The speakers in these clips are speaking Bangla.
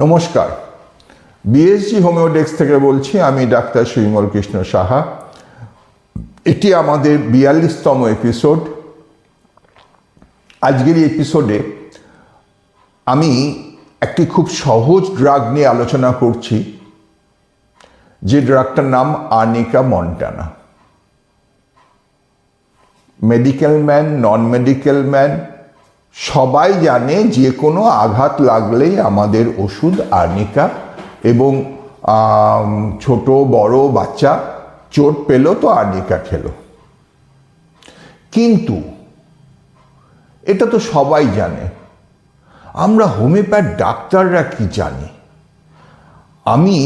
নমস্কার, বিএসজি হোমিওডেক্স থেকে বলছি। আমি ডাক্তার সুবিমল কৃষ্ণ সাহা। এটি আমাদের 42তম এপিসোড। আজকের এই এপিসোডে আমি একটি খুব সহজ ড্রাগ নিয়ে আলোচনা করছি, যে ড্রাগটার নাম arnica Montana. Medical man, non medical man সবাই জানে যে কোনো আঘাত লাগলেই আমাদের ওষুধ আর্নিকা, এবং ছোট বড় বাচ্চা চোট পেল তো আর্নিকা খেলো। কিন্তু এটা তো সবাই জানে, আমরা হোমিওপ্যাথ ডাক্তাররা কি জানি? আমি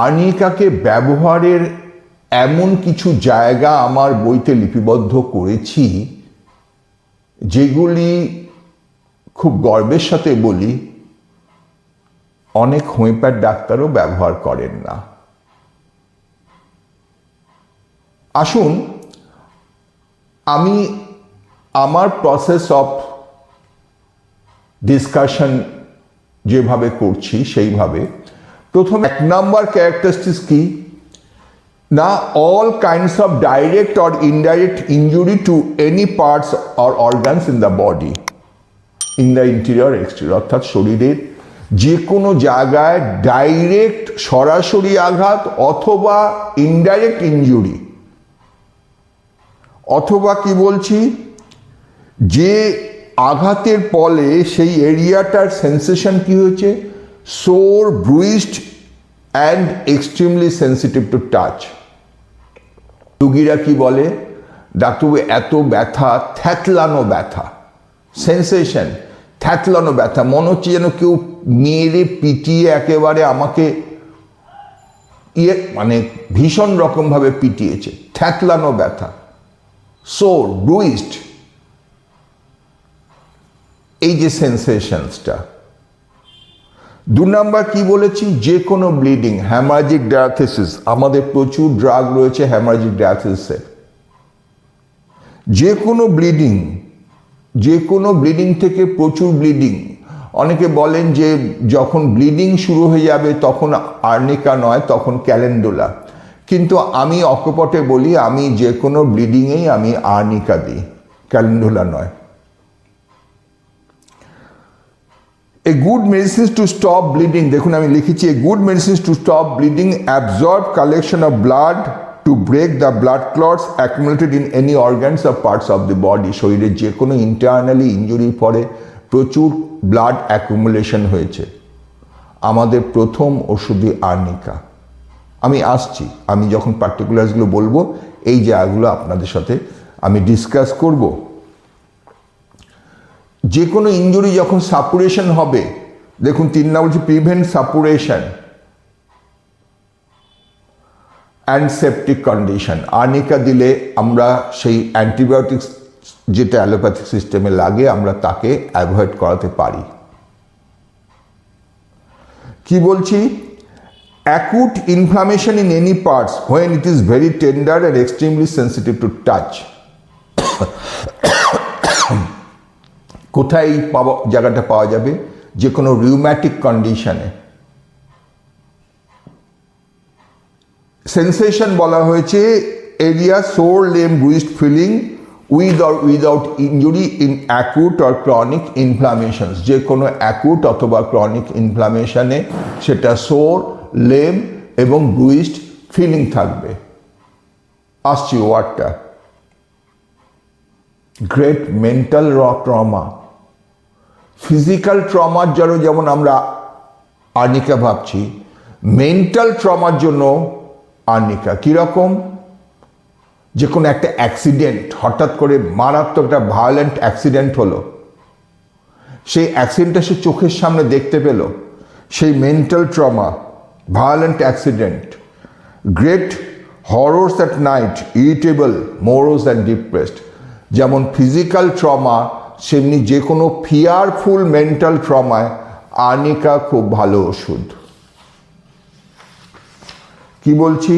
আর্নিকাকে ব্যবহারের এমন কিছু জায়গা আমার বইতে লিপিবদ্ধ করেছি, যেগুলি খুব গর্বের সাথে বলি অনেক হোমিওপ্যাথ ডাক্তারও ব্যবহার করেন না। আসুন, আমি আমার প্রসেস অফ ডিসকাশন যেভাবে করছি সেইভাবে। প্রথম 1 নম্বর ক্যারেক্টারিস্টিক্স কি না, all kinds of direct or indirect injury to any parts or organs in the body, in the interior exterior, অর্থাৎ শরীরের যে কোনো জায়গায় ডাইরেক্ট সরাসরি আঘাত অথবা ইনডাইরেক্ট ইনজুরি, অথবা কি বলছি, যে আঘাতের ফলে সেই এরিয়াটার সেন্সেশন কি হয়েছে, sore, bruised and extremely sensitive to touch. রুগীরা কি বলে, ডাক্তারবাবু এত ব্যথা, থ্যাতলানো ব্যথা, সেন্সেশন থ্যাতলানো ব্যথা, মনে হচ্ছে যেন কেউ মেরে পিটিয়ে একেবারে আমাকে মানে ভীষণ রকমভাবে পিটিয়েছে, থ্যাতলানো ব্যথা, সোর, ব্রুইসড, এই যে সেন্সেশনসটা। 2 নম্বর কি বলেছি, যে কোনো ব্লিডিং, হ্যামারেজিক ডায়াথেসিস, আমাদের প্রচুর ড্রাগ রয়েছে হ্যামারেজিক ডায়াথেসিসের। যে কোনো ব্লিডিং থেকে প্রচুর ব্লিডিং। অনেকে বলেন যে যখন ব্লিডিং শুরু হয়ে যাবে তখন আর্নিকা নয়, তখন ক্যালেন্ডুলা। কিন্তু আমি অকপটে বলি, আমি যে কোনো ব্লিডিংয়েই আমি আর্নিকা দিই, ক্যালেন্ডুলা নয়। A good medicines to stop bleeding, দেখুন আমি লিখেছি, a good medicines to stop bleeding absorb collection of blood to break the blood clots accumulated in any organs or parts of the body. শরীরের যে কোনো ইন্টারনালি ইনজুরির পরে প্রচুর ব্লাড অ্যাকুমুলেশন হয়েছে, আমাদের প্রথম ওষুধই আর্নিকা। আমি আসছি, আমি যখন পার্টিকুলারসগুলো বলবো এই জায়গাগুলো আপনাদের সাথে আমি ডিসকাস করব। যে কোনো ইনজুরি যখন সাপুরেশন হবে, দেখুন 3 না বলছি, prevent suppuration and septic condition. Arnica দিলে আমরা সেই অ্যান্টিবায়োটিক্স যেটা অ্যালোপ্যাথিক সিস্টেমে লাগে আমরা তাকে অ্যাভয়েড করাতে পারি। কি বলছি, acute inflammation in any parts when it is very tender and extremely sensitive to touch. কোথায় এই জায়গাটা পাওয়া যাবে, যে কোনো রিউম্যাটিক কন্ডিশনে। সেন্সেশন বলা হয়েছে area sore, lame, bruised feeling with or without injury in acute or chronic inflammation. যে কোনো অ্যাকুট অথবা ক্রনিক ইনফ্লামেশনে সেটা সোর, লেম এবং ব্রুইসড ফিলিং থাকবে। আসছি ওয়ার্ডটা, গ্রেট মেন্টাল ট্রমা। ফিজিক্যাল ট্রমার জন্য যেমন আমরা আর্নিকা ভাবছি, মেন্টাল ট্রমার জন্য আর্নিকা কীরকম, যে কোনো একটা অ্যাক্সিডেন্ট, হঠাৎ করে মারাত্মক একটা ভায়োলেন্ট অ্যাক্সিডেন্ট হলো, সেই অ্যাক্সিডেন্টটা সে চোখের সামনে দেখতে পেল, সেই mental trauma, violent accident. Great horrors at night, irritable, morose and depressed. যেমন ফিজিক্যাল ট্রমা, সেমনি যে কোনো ফিয়ারফুল মেন্টাল ট্রমায় আর্নিকা খুব ভালো ওষুধ। কি বলছি,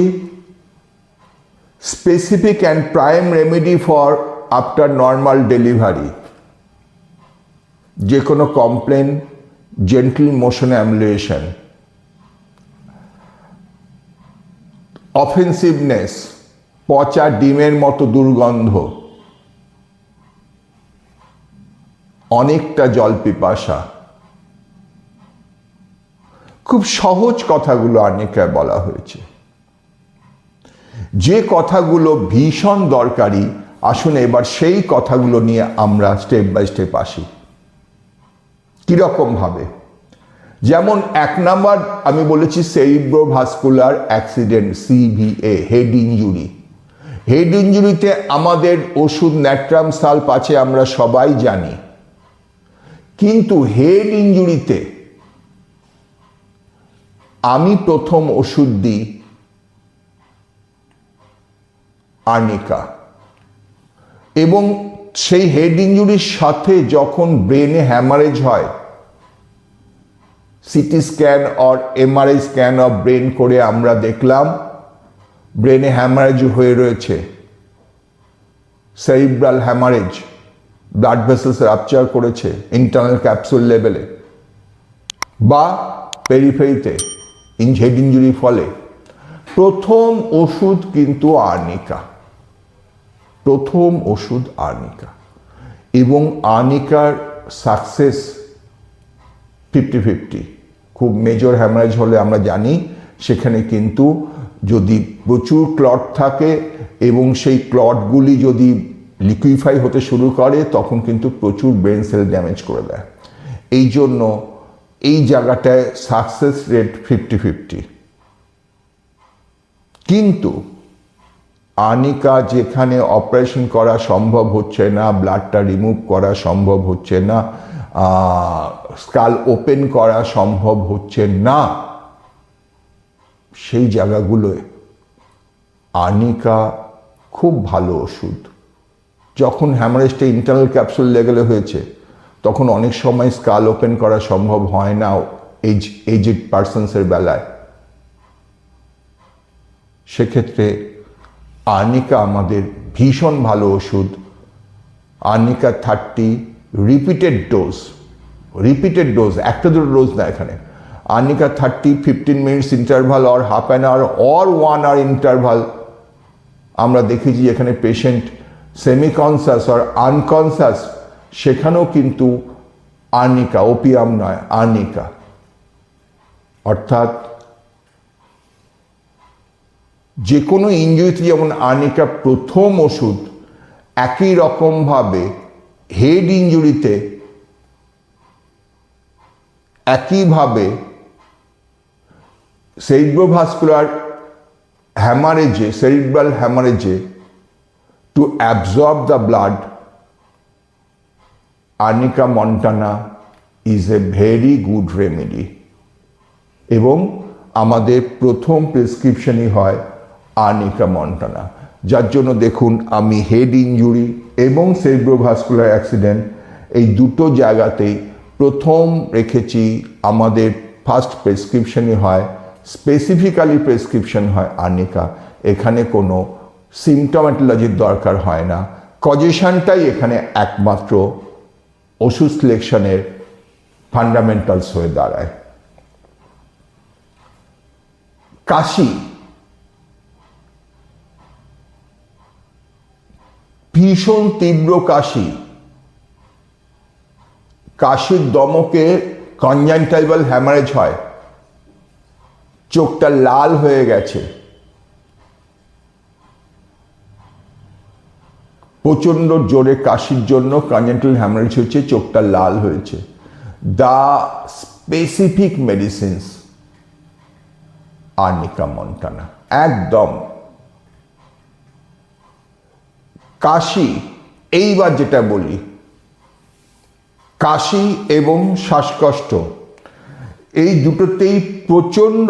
specific and prime remedy for after normal delivery. যে কোনো কমপ্লেন, জেন্টল মোশন অ্যামুলেশন, অফেন্সিভনেস, পচা ডিমের মতো দুর্গন্ধ, অনেকটা জল পিপাসা। খুব সহজ কথাগুলো আর্নিকায় বলা হয়েছে। যে কথাগুলো ভীষণ দরকারি, আসুন এবার সেই কথাগুলো নিয়ে আমরা স্টেপ বাই স্টেপ আসি। কিরকম ভাবে? যেমন 1 নাম্বার আমি বলেছি cerebrovascular accident, CVA, head injury. Head ইঞ্জুরিতে আমাদের ওষুধ ন্যাট্রাম সাল্প আছে, আমরা সবাই জানি। কিন্তু হেড ইঞ্জুরিতে আমি প্রথম ওষুধ দিই আর্নিকা, এবং সেই হেড ইঞ্জুরির সাথে যখন ব্রেনে হ্যামারেজ হয়, CT scan or MRI scan of brain করে আমরা দেখলাম ব্রেনে হ্যামারেজ হয়ে রয়েছে, cerebral haemorrhage, blood vessels rupture করেছে ইন্টারনাল ক্যাপসুল লেভেলে বা পেরিফেরিতে হেড ইঞ্জুরির ফলে, প্রথম ওষুধ কিন্তু আর্নিকা, প্রথম ওষুধ আর্নিকা। এবং আর্নিকার সাকসেস 50-50। খুব মেজর হ্যামারেজ হলে আমরা জানি সেখানে কিন্তু যদি প্রচুর ক্লট থাকে এবং সেই ক্লটগুলি যদি লিকুইফাই হতে শুরু করে, তখন কিন্তু প্রচুর ব্রেন সেল ড্যামেজ করে দেয়। এই জন্য এই জায়গাটায় সাকসেস রেট 50-50। কিন্তু আর্নিকা যেখানে অপারেশন করা সম্ভব হচ্ছে না, ব্লাডটা রিমুভ করা সম্ভব হচ্ছে না, স্কাল ওপেন করা সম্ভব হচ্ছে না, সেই জায়গাগুলোয় আর্নিকা খুব ভালো ওষুধ। যখন হ্যামারেজটা ইন্টারনাল ক্যাপসুল লেভেলে হয়েছে, তখন অনেক সময় স্কাল ওপেন করা সম্ভব হয় না এজড পার্সনসের বেলায়। সেক্ষেত্রে আর্নিকা আমাদের ভীষণ ভালো ওষুধ। আর্নিকা 30 রিপিটেড ডোজ, একটা দুটো ডোজ না এখানে। Arnica 30 15 minutes interval or half an hour or 1 hour interval. আমরা দেখেছি যেখানে patient semi conscious or unconscious, সেখানেও কিন্তু আর্নিকা, ওপিয়াম নয়, আর্নিকা। অর্থাৎ যে কোনো ইঞ্জুরিতে যেমন আর্নিকা প্রথম ওষুধ, একই রকমভাবে হেড ইঞ্জুরিতে একইভাবে সেরিব্রোভাস্কুলার হ্যামারেজে, সেরিব্রাল হ্যামারেজে, to absorb the blood, arnica montana is a very good remedy. এবং আমাদের প্রথম প্রেসক্রিপশনই হয় আর্নিকা মন্টানা। যার জন্য দেখুন আমি হেড ইঞ্জুরি এবং সেরিব্রোভাস্কুলার অ্যাক্সিডেন্ট এই দুটো জায়গাতেই প্রথম রেখেছি, আমাদের ফার্স্ট প্রেসক্রিপশনই হয়, স্পেসিফিক্যালি প্রেসক্রিপশন হয় আর্নিকা। এখানে কোনো সিমটোম্যাটোলজির দরকার হয় না, কজেশনটাই এখানে একমাত্র ওষুধ সিলেকশনের ফান্ডামেন্টালস হয়ে দাঁড়ায়। কাশি, ভীষণ তীব্র কাশি, কাশির দমকে কনজাংটাইভাল হ্যামারেজ হয়, চোখটা লাল হয়ে গেছে, প্রচণ্ড জোরে কাশির জন্য কনজাংটাইভাল হ্যামারেজ হচ্ছে, চোখটা লাল হয়েছে। The specific medicines arnica Montana, একদম। কাশি, এইবার যেটা বলি, কাশি এবং শ্বাসকষ্ট, এই দুটোতেই প্রচণ্ড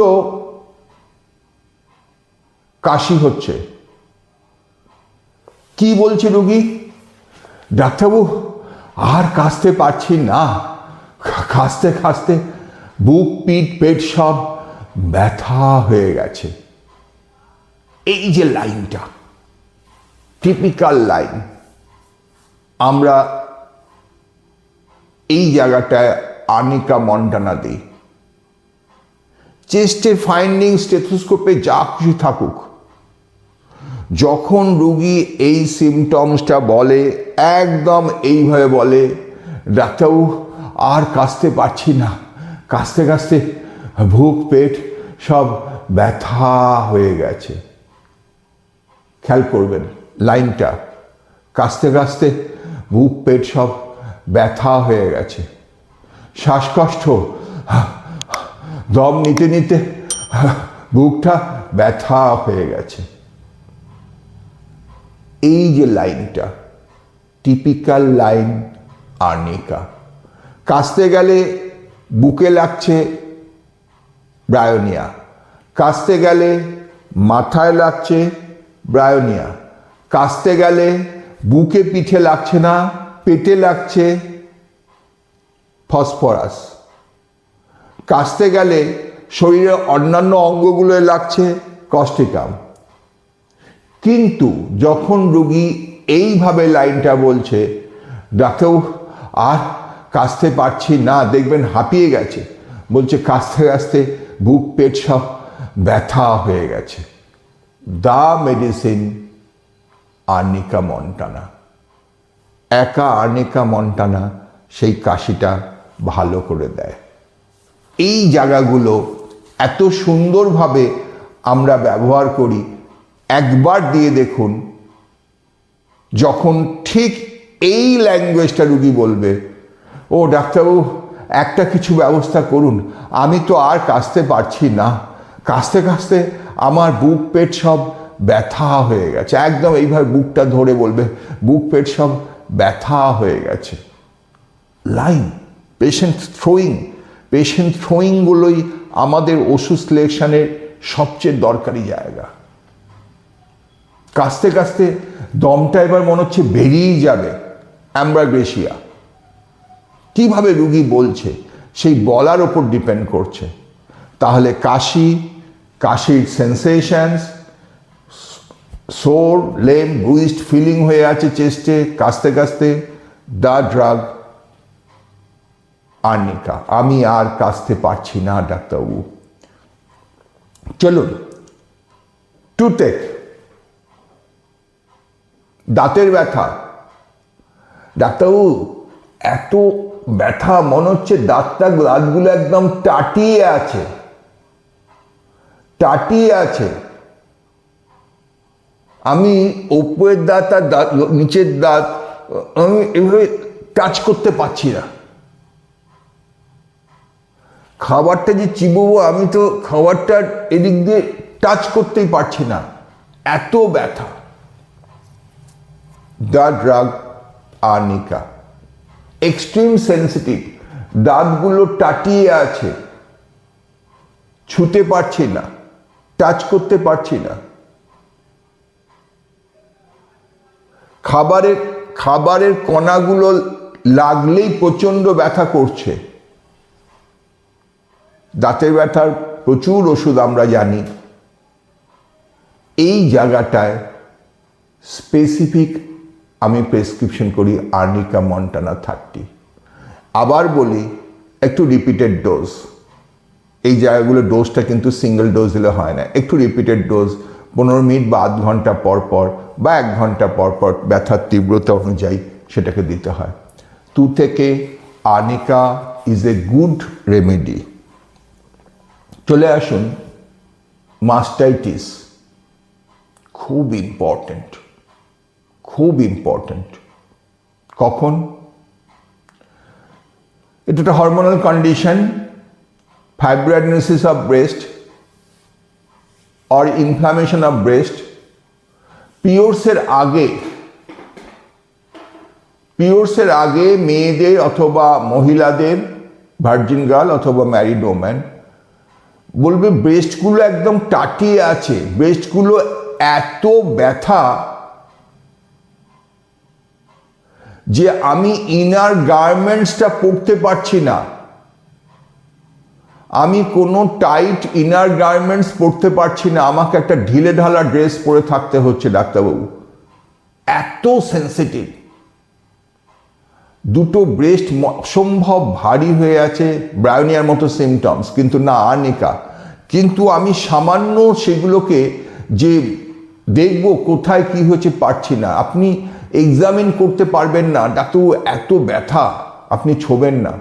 কাশি হচ্ছে। কি বলছে রোগী? ডাক্তারবাবু আর কাশতে পারছি না, কাশতে কাশতে বুক, পিঠ, পেট সব ব্যথা হয়ে গেছে। এই যে লাইনটা, টিপিক্যাল লাইন, আমরা এই জায়গাটায় আর্নিকা মন্টানা দিই। চেস্টের ফাইন্ডিং স্টেথোস্কোপে যা খুশি থাকুক, যখন রুগী এই সিমটমসটা বলে, একদম এইভাবে বলে, ডাক্তারবাবু আর কাশতে পারছি না, কাশতে কাশতে বুক পেট সব ব্যথা হয়ে গেছে। খেয়াল করবেন লাইনটা, কাশতে কাশতে বুক পেট সব ব্যথা হয়ে গেছে, শ্বাসকষ্ট, দম নিতে নিতে বুকটা ব্যথা হয়ে গেছে। এই যে লাইনটা টিপিক্যাল লাইন আর্নিকা। কাশতে গেলে বুকে লাগছে ব্রায়োনিয়া, কাশতে গেলে মাথায় লাগছে ব্রায়োনিয়া, কাশতে গেলে বুকে পিঠে লাগছে না, পেটে লাগছে ফসফরাস, কাশতে গেলে শরীরের অন্যান্য অঙ্গগুলোয় লাগছে কস্টিকাম। কিন্তু যখন রোগী এইভাবে লাইনটা বলছে, ডাক্তারবাবু আর কাশতে পারছি না, দেখবেন হাঁপিয়ে গেছে, বলছে কাশতে কাশতে বুক পেট সব ব্যথা হয়ে গেছে, দা মেডিসিন আর্নিকা মন্টানা। একা আর্নিকা মন্টানা সেই কাশিটা ভালো করে দেয়। এই জায়গাগুলো এত সুন্দরভাবে আমরা ব্যবহার করি, একবার দিয়ে দেখুন, যখন ঠিক এই ল্যাঙ্গুয়েজটা রুগী বলবে, ও ডাক্তারবাবু একটা কিছু ব্যবস্থা করুন, আমি তো আর কাশতে পারছি না, কাশতে কাশতে আমার বুক পেট সব ব্যথা হয়ে গেছে, একদম এইভাবে বুকটা ধরে বলবে, বুক পেট সব ব্যথা হয়ে গেছে। লাইন পেশেন্ট থ্রোয়িংগুলোই আমাদের ওষুধ সিলেকশনের সবচেয়ে দরকারি জায়গা। কাশতে কাশতে দমটা এবার মনে হচ্ছে বেরিয়েই যাবে, অ্যাম্ব্রাগ্রেসিয়া। কিভাবে রুগী বলছে সেই বলার ওপর ডিপেন্ড করছে। তাহলে কাশির সেন্সেশনস, সোর, লেম, বুইস্ট ফিলিং হয়ে আছে চেস্টে কাশতে কাশতে, দ্য ড্রাগ আর্নিকা। আমি আর কাশতে পারছি না ডাক্তারবাবু। চলুন, টুথেক, দাঁতের ব্যথা, ডাক্তারবাবু এত ব্যথা মনে হচ্ছে দাঁতগুলো একদম টাটিয়ে আছে, আমি উপরের দাঁত আর নিচের দাঁত আমি এভাবে টাচ করতে পারছি না, খাবারটা যে চিবোবো আমি তো খাবারটার এদিক দিয়ে টাচ করতেই পারছি না, এত ব্যথা। The drug Arnica. Extreme sensitive, দাঁতগুলো টাটিয়ে আছে, ছুতে পারছি না, টাচ করতে পারছি না, খাবারের কণাগুলো লাগলেই প্রচণ্ড ব্যথা করছে। দাঁতের ব্যথার প্রচুর ওষুধ আমরা জানি। এই জায়গাটায় স্পেসিফিক আমি প্রেসক্রিপশন করি আর্নিকা মন্টানা 30। আবার বলি, একটু রিপিটেড ডোজ। এই জায়গাগুলো ডোজটা কিন্তু সিঙ্গেল ডোজ দিলে হয় না, একটু রিপিটেড ডোজ 15 মিনিট বা আধ ঘন্টা পর পর বা 1 ঘন্টা পর পর ব্যথার তীব্রতা অনুযায়ী সেটাকে দিতে হয়। থেকে arnica is a good remedy. চলে আসুন মাস্টাইটিস, খুব ইম্পর্টেন্ট। কখন? এটা একটা hormonal condition, fibroadenosis of breast or inflammation of breast. পিরিয়ডসের আগে মেয়েদের অথবা মহিলাদের, ভার্জিন গার্ল অথবা ম্যারিড ওম্যান, বলবে ব্রেস্টগুলো একদম টাটিয়ে আছে, ব্রেস্টগুলো এত ব্যথা যে আমি ইনার গার্মেন্টসটা পরতে পারছি না, আমি কোনো টাইট ইনার গার্মেন্টস পরতে পারছি না, আমাকে একটা ঢিলে ঢালা ড্রেস পরে থাকতে হচ্ছে ডাক্তারবাবু। এত সেন্সিটিভ। দুটো ব্রেস্ট অসম্ভব ভারী হয়ে আছে, ব্রায়োনিয়ার মতো সিমটমস, কিন্তু না আর্নিকা। কিন্তু আমি সামান্য সেগুলোকে যে দেখব কোথায় কি হয়েছে পারছি না। আপনি এক্সামিন করতে পারবেন না, ডাক্তার এত ব্যথা, আপনি ছোবেন না।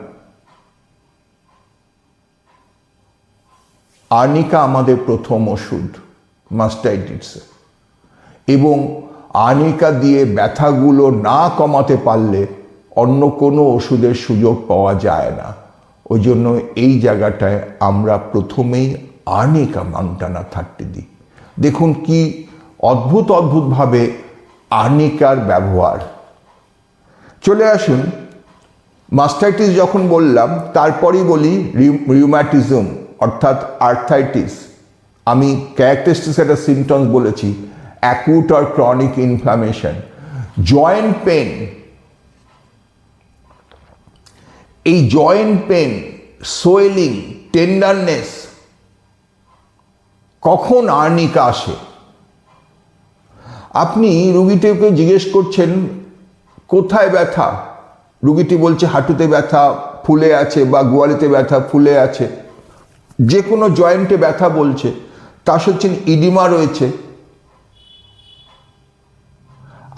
আর্নিকা আমাদের প্রথম ওষুধ মাস্টাইটিসে, এবং আর্নিকা দিয়ে ব্যথাগুলো না কমাতে পারলে অন্য কোনো ওষুধের সুযোগ পাওয়া যায় না। ওই জন্য এই জায়গাটায় আমরা প্রথমেই আর্নিকা মান্টানা 30 দিই। দেখুন কি অদ্ভুত অদ্ভুতভাবে আর্নিকার ব্যবহার। চলে আসুন মাস্টাইটিস যখন বললাম, তারপরেই বলি রিউম্যাটিজম অর্থাৎ আর্থাইটিস। আমি ক্যারেক্টারিস্টিক্স একটা সিমটমস বলেছি, অ্যাকুট আর ক্রনিক ইনফ্লামেশন, জয়েন্ট পেন। এই জয়েন্ট পেন, সোয়েলিং, টেন্ডারনেস, কখন আর্নিকা আসে? আপনি রুগীটিকে জিজ্ঞেস করছেন কোথায় ব্যথা, রুগীটি বলছে হাঁটুতে ব্যথা ফুলে আছে বা গোয়ালিতে ব্যথা ফুলে আছে, যে কোনো জয়েন্টে ব্যথা বলছে, তার হচ্ছেন ইডিমা রয়েছে।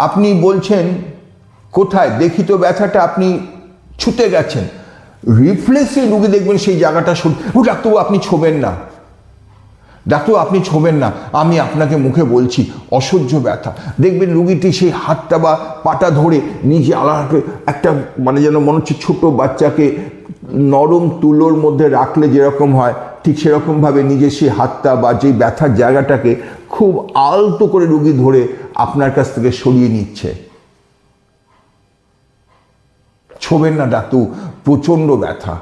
আপনি বলছেন কোথায় দেখি তো ব্যথাটা, আপনি ছুটে গেছেন, রিফ্লেক্সে রুগী দেখবেন সেই জায়গাটা ডাক্তারবাবু আপনি ছোবেন না, ডাক্তারবাবু আপনি ছোবেন না, আমি আপনাকে মুখে বলছি অসহ্য ব্যথা। দেখবেন রুগীটি সেই হাতটা বা পাটা ধরে নিজে আলাদা একটা যেন মনে হচ্ছে ছোট বাচ্চাকে নরম তুলোর মধ্যে রাখলে যেরকম হয়, ঠিক সেরকমভাবে নিজে সেই হাতটা বা যেই ব্যথার জায়গাটাকে খুব আলতো করে রুগী ধরে আপনার কাছ থেকে সরিয়ে নিচ্ছে। ছোবেন না ডাক্তার, প্রচণ্ড ব্যথা,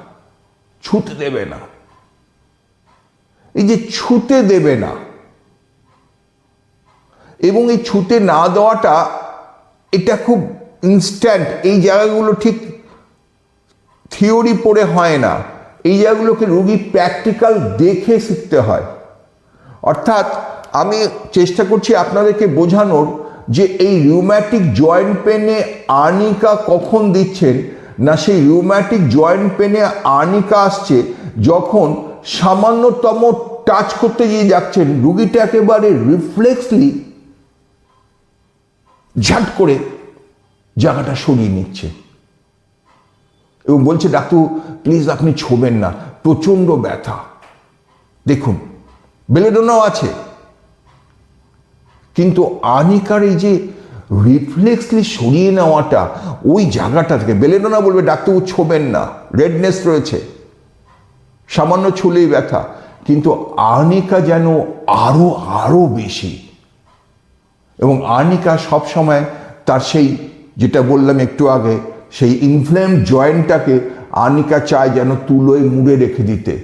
ছুতে দেবে না। এই যে ছুতে দেবে না, এবং এই ছুতে না দেওয়াটা এটা খুব ইনস্ট্যান্ট। এই জায়গাগুলো ঠিক থিওরি পড়ে হয় না, এই জায়গাগুলোকে রুগী প্র্যাকটিক্যাল দেখে শিখতে হয়। অর্থাৎ আমি চেষ্টা করছি আপনাদেরকে বোঝানোর যে এই রিউম্যাটিক জয়েন্ট পেনে আর্নিকা কখন দিচ্ছেন না, সেই রিউম্যাটিক জয়েন্ট পেনে আর্নিকা আসছে যখন সামান্যতম টাচ করতে গিয়ে যাচ্ছেন, রুগীটা একেবারে রিফ্লেক্সলি ঝাট করে জায়গাটা সরিয়ে নিচ্ছে এবং বলছে ডাক্তার প্লিজ আপনি ছোবেন না, প্রচণ্ড ব্যথা। দেখুন বেলেডোনাও আছে, কিন্তু আর্নিকার এই যে রিফ্লেক্সলি সরিয়ে নেওয়াটা ওই জায়গাটা থেকে, বেলেডোনা বলবে ডাক্তারবাবু ছোবেন না, রেডনেস রয়েছে, সামান্য ছুলেই ব্যথা, কিন্তু আর্নিকা যেন আরো বেশি। এবং আর্নিকা সবসময় তার সেই যেটা বললাম একটু আগে, সেই ইনফ্লেম জয়েন্টটাকে আর্নিকা চায় যেন তুলোয় মুড়ে রেখে দিতে,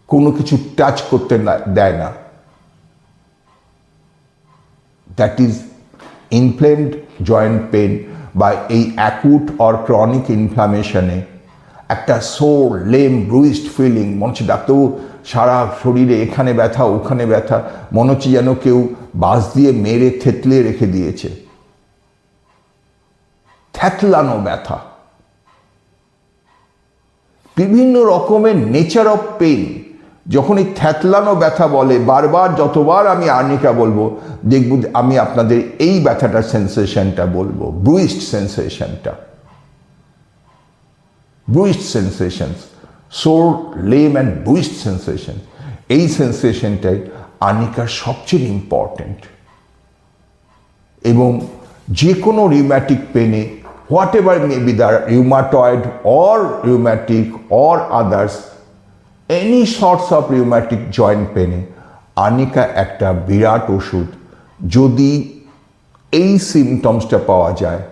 কোনো কিছু টাচ করতে দেয় না। That is inflamed joint pain বা এই অ্যাকুট অর ক্রনিক ইনফ্লামেশনে একটা সোর লেম ব্রুইসড ফিলিং, মনে হচ্ছে ডাক্তারবাবু সারা শরীরে এখানে ব্যথা ওখানে ব্যথা, মনে হচ্ছে যেন কেউ বাঁশ দিয়ে মেরে থেতলে রেখে দিয়েছে, থ্যাতলানো ব্যথা, বিভিন্ন রকমের নেচার অফ পেইন। যখন এই থ্যাতলানো ব্যথা বলে, বারবার যতবার আমি আর্নিকা বলবো দেখব আমি আপনাদের এই ব্যথাটার সেন্সেশনটা বলবো, ব্রুইসড সেন্সেশনটা, bruised sensations, sore lame and bruised sensation, এই সেন্সেশনটাই আর্নিকার সবচেয়ে ইম্পর্টেন্ট। এবং যে কোনো রিউম্যাটিক পেনে, what ever may be the rheumatoid or rheumatic or others, any sorts of rheumatic joint পেনে আর্নিকা একটা বিরাট ওষুধ। যদি এই সিমটমসটা পাওয়া যায়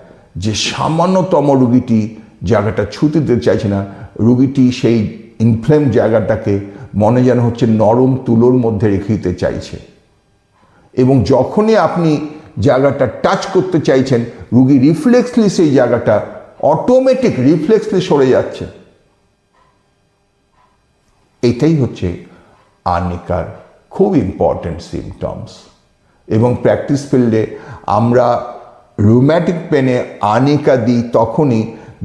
যে সামান্যতম রুগীটি জায়গাটা ছুঁতে দিতে চাইছে না, রুগীটি সেই ইনফ্লেম জায়গাটাকে মনে যেন হচ্ছে নরম তুলোর মধ্যে রেখে দিতে চাইছে, এবং যখনই আপনি জায়গাটা টাচ করতে চাইছেন রুগী রিফ্লেক্সলি সেই জায়গাটা অটোমেটিক রিফ্লেক্সলি সরে যাচ্ছে। এটাই হচ্ছে আর্নিকার খুব ইম্পর্টেন্ট সিমটমস। এবং প্র্যাকটিস ফিল্ডে আমরা রুম্যাটিক পেনে আর্নিকা দিই তখনই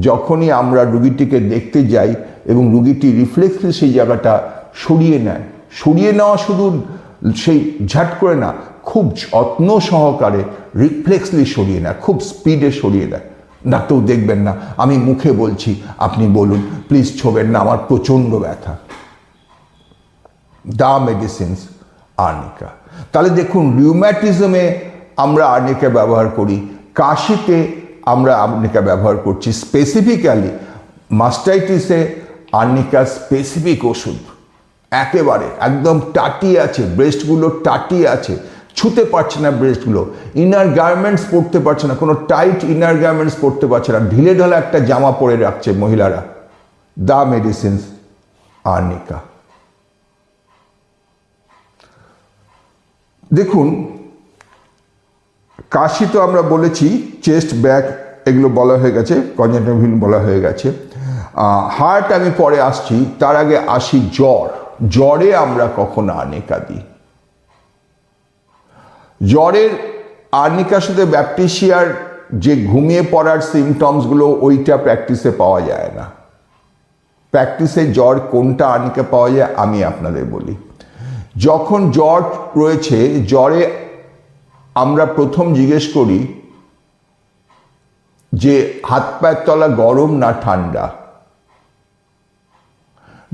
যখনই আমরা রুগীটিকে দেখতে যাই এবং রুগীটি রিফ্লেক্সলি সেই জায়গাটা সরিয়ে নেওয়া শুধু সেই ঝাট করে না, খুব যত্ন সহকারে রিফ্লেক্সলি সরিয়ে নেয়, খুব স্পিডে সরিয়ে দেয়। ডাক্তারও দেখবেন না, আমি মুখে বলছি, আপনি বলুন, প্লিজ ছোবেন না, আমার প্রচণ্ড ব্যথা। দা মেডিসিনস আর্নিকা। তাহলে দেখুন, রিউম্যাটিজমে আমরা আর্নিকা ব্যবহার করি, কাশিতে আমরা আর্নিকা ব্যবহার করছি, স্পেসিফিক্যালি মাস্টাইটিসে আর্নিকা স্পেসিফিক ওষুধ। একেবারে একদম টাটিয়ে আছে, ব্রেস্টগুলো টাটিয়ে আছে, ছুতে পারছে না ব্রেস্টগুলো, ইনার গার্মেন্টস পরতে পারছে না, কোনো টাইট ইনার গার্মেন্টস পরতে পারছে না, ঢিলে ঢালা একটা জামা পরে রাখছে মহিলারা। দা মেডিসিনস আর্নিকা। দেখুন, কাশি তো আমরা বলেছি, চেস্ট, ব্যাক এগুলো বলা হয়ে গেছে, কনজাংটিভিটিস বলা হয়ে গেছে। হার্ট আমি পরে আসছি, তার আগে আসি জ্বর। জ্বরে আমরা কখন আর্নিকা দিই? জ্বরের আর্নিকার সাথে ব্যাপটিসিয়ার যে ঘুমিয়ে পড়ার সিমটমসগুলো, ওইটা প্র্যাকটিসে পাওয়া যায় না। প্র্যাকটিসে জ্বর কোনটা আর্নিকা পাওয়া যায় আমি আপনাদের বলি। যখন জ্বর রয়েছে, জ্বরে আমরা প্রথম জিজ্ঞেস করি যে হাত পায়ের তলা গরম না ঠান্ডা।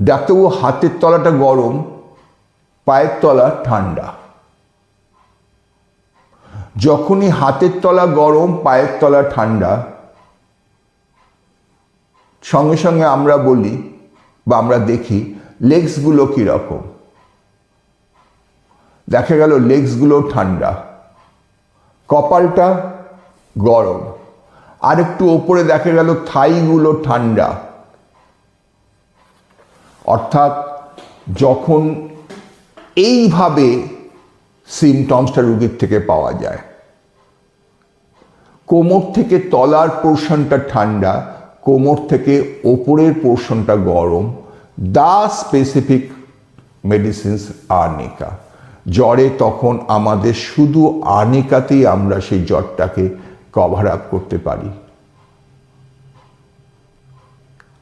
ডাক্তারবাবু হাতের তলাটা গরম, পায়ের তলা ঠান্ডা। যখনই হাতের তলা গরম, পায়ের তলা ঠান্ডা, সঙ্গে সঙ্গে আমরা বলি বা আমরা দেখি লেগসগুলো কীরকম। দেখা গেল লেগসগুলো ঠান্ডা, কপালটা গরম, আর একটু ওপরে দেখা গেল থাইগুলো ঠান্ডা। অর্থাৎ যখন এইভাবে সিমটমসটা রোগীর থেকে পাওয়া যায়, কোমর থেকে তলার পোর্শনটা ঠান্ডা, কোমর থেকে ওপরের পোর্শনটা গরম, দা স্পেসিফিক মেডিসিনস আর্নিকা। জ্বরে তখন আমাদের শুধু আর্নিকাতেই আমরা সেই জ্বরটাকে কভার আপ করতে পারি।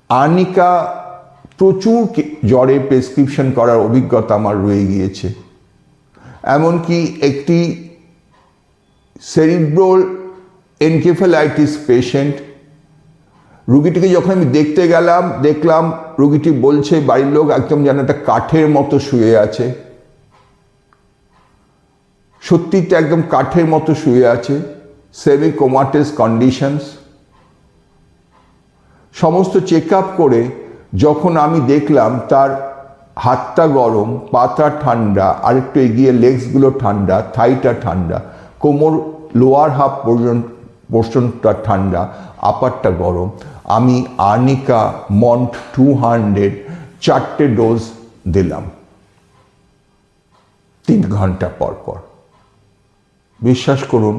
আর্নিকা প্রচুর জ্বরে প্রেসক্রিপশন করার অভিজ্ঞতা আমার রয়ে গিয়েছে। এমনকি একটি সেরিব্রাল এনকেফেলাইটিস পেশেন্ট, রুগীটিকে যখন আমি দেখতে গেলাম, দেখলাম রুগীটি বলছে বাড়ির লোক একদম যেন একটা কাঠের মতো শুয়ে আছে। সত্যিটা একদম কাঠের মতো শুয়ে আছে, সেমি কোমাটাস কন্ডিশনস। সমস্ত চেক আপ করে যখন আমি দেখলাম তার হাতটা গরম, পাটা ঠান্ডা, আরেকটু এগিয়ে লেগসগুলো ঠান্ডা, থাইটা ঠান্ডা, কোমর লোয়ার হাফ পোর্শনটা ঠান্ডা, আপারটা গরম, আমি আর্নিকা মন্ট 200 4টে ডোজ দিলাম 3 ঘন্টা পর পর। বিশ্বাস করুন,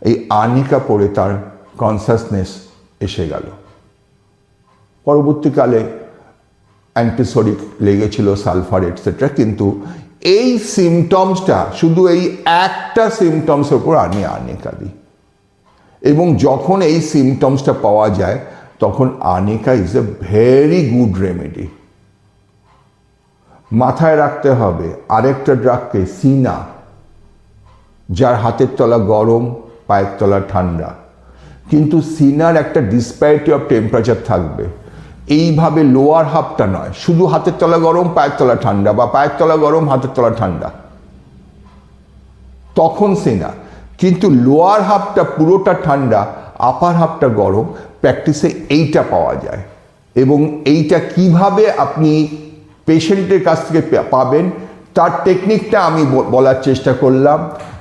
এই আর্নিকা পরে তার কনসাসনেস এসে গেল। পরবর্তীকালে অ্যান্টিসোডিক লেগেছিল, সালফার এটসেট্রা, কিন্তু এই সিমটমসটা, শুধু এই একটা সিমটমসের উপর আমি আর্নিকা দিই। এবং যখন এই সিমটমসটা পাওয়া যায় তখন arnica is a very good remedy. মাথায় রাখতে হবে আরেকটা ড্রাগকে, সিনা, যার হাতের তলা গরম, পায়ের তলা ঠান্ডা, কিন্তু সিনার একটা ডিসপ্যারিটি অফ টেম্পারেচার থাকবে। এইভাবে লোয়ার হাফটা নয়, শুধু হাতের তলা গরম, পায়ের তলা ঠান্ডা, বা পায়ের তলা গরম, হাতের তলা ঠান্ডা, তখন সিনা। কিন্তু লোয়ার হাফটা পুরোটা ঠান্ডা, আপার হাফটা গরম, প্র্যাকটিসে এইটা পাওয়া যায়। এবং এইটা কিভাবে আপনি পেশেন্টের কাছ থেকে পাবেন তার টেকনিকটা আমি বলার চেষ্টা করলাম।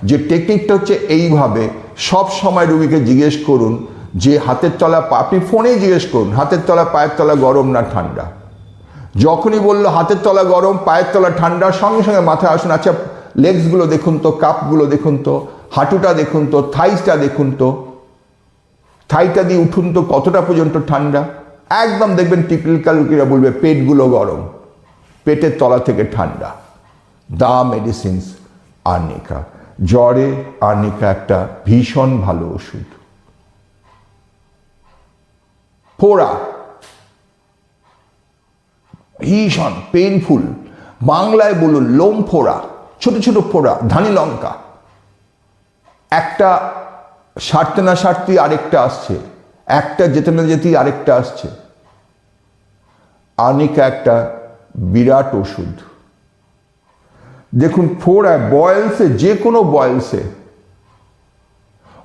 যে টেকনিকটা হচ্ছে এইভাবে, সব সময় রোগীকে জিজ্ঞেস করুন যে হাতের তলা, আপনি ফোনেই জিজ্ঞেস করুন হাতের তলা, পায়ের তলা গরম না ঠান্ডা। যখনই বললো হাতের তলা গরম, পায়ের তলা ঠান্ডা, সঙ্গে সঙ্গে মাথায় আসুন, আচ্ছা লেগসগুলো দেখুন তো, কাপগুলো দেখুন তো, হাঁটুটা দেখুন তো, থাইসটা দেখুন তো, থাইটা দিয়ে উঠুন তো কতটা পর্যন্ত ঠান্ডা। একদম দেখবেন টিপিক্যাল রোগীরা বলবে পেটগুলো গরম, পেটের তলা থেকে ঠান্ডা। দা মেডিসিনস আর্নিকা। জ্বরে আর্নিকা একটা ভীষণ ভালো ওষুধ। ফোড়া, ভীষণ পেইনফুল, বাংলায় বলুন লোম ফোড়া, ছোট ছোট ফোড়া, ধানি লঙ্কা, একটা সারতে না সারতেই আরেকটা আসছে, একটা যেতে না যেতেই আরেকটা আসছে। আর্নিকা একটা বিরাট ওষুধ। দেখুন ফোড়ায়, বয়েলসে, যে কোনো বয়েলসে,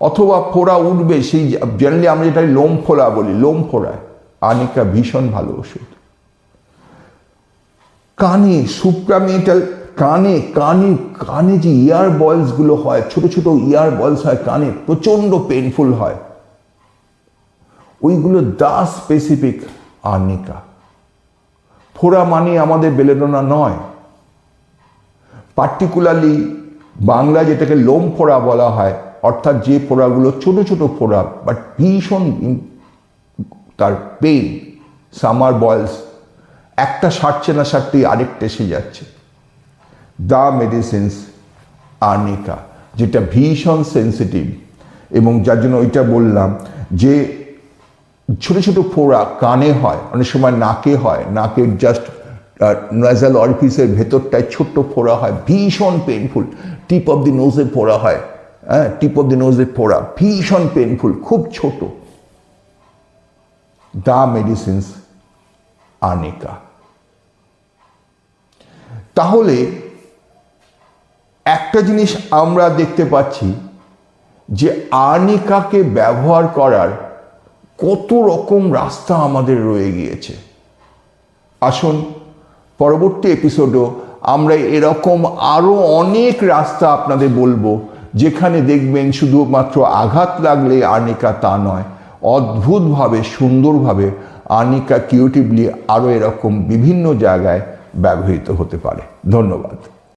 অথবা ফোড়া উঠবে, সেই জেনারেলি আমরা যেটা লোম ফোড়া বলি, লোম ফোড়ায় আর্নিকা ভীষণ ভালো ওষুধ। কানে, সুপ্রামেটাল, কানে কানে কানে যে ইয়ার বয়েলসগুলো হয়, ছোট ছোট ইয়ার বয়েলস হয় কানে, প্রচণ্ড পেইনফুল হয়, ওইগুলো দা স্পেসিফিক আর্নিকা। ফোড়া মানে আমাদের বেলেডোনা নয়, পার্টিকুলারলি বাংলা যেটাকে লোম ফোড়া বলা হয়, অর্থাৎ যে ফোড়াগুলো ছোট ছোট ফোড়া বাট ভীষণ তার পেইন, সামার বয়েলস, একটা সারছে না সারতেই আরেকটা এসে যাচ্ছে, দ্য মেডিসিনস আর্নিকা, যেটা ভীষণ সেন্সিটিভ। এবং যার জন্য ওইটা বললাম যে ছোট ছোট ফোড়া কানে হয়, অনেক সময় নাকে হয়, নাকের জাস্ট নাজাল অরিফিসের ভেতরটায় ছোট্ট ফোড়া হয়, ভীষণ পেইনফুল। টিপ অফ দি নোজে ফোড়া হয়, হ্যাঁ, টিপ অফ দি নোজে ফোড়া, ভীষণ পেইনফুল, খুব ছোট, দ্য মেডিসিনস আর্নিকা। তাহলে একটা জিনিস আমরা দেখতে পাচ্ছি যে আর্নিকাকে ব্যবহার করার কত রকম রাস্তা আমাদের রয়ে গিয়েছে। আসুন পরবর্তী এপিসোডেও আমরা এরকম আরো অনেক রাস্তা আপনাদের বলবো, যেখানে দেখবেন শুধুমাত্র আঘাত লাগলে আর্নিকা তা নয়, অদ্ভুতভাবে সুন্দরভাবে আর্নিকা কিউরেটিভলি আরও এরকম বিভিন্ন জায়গায় ব্যবহৃত হতে পারে। ধন্যবাদ।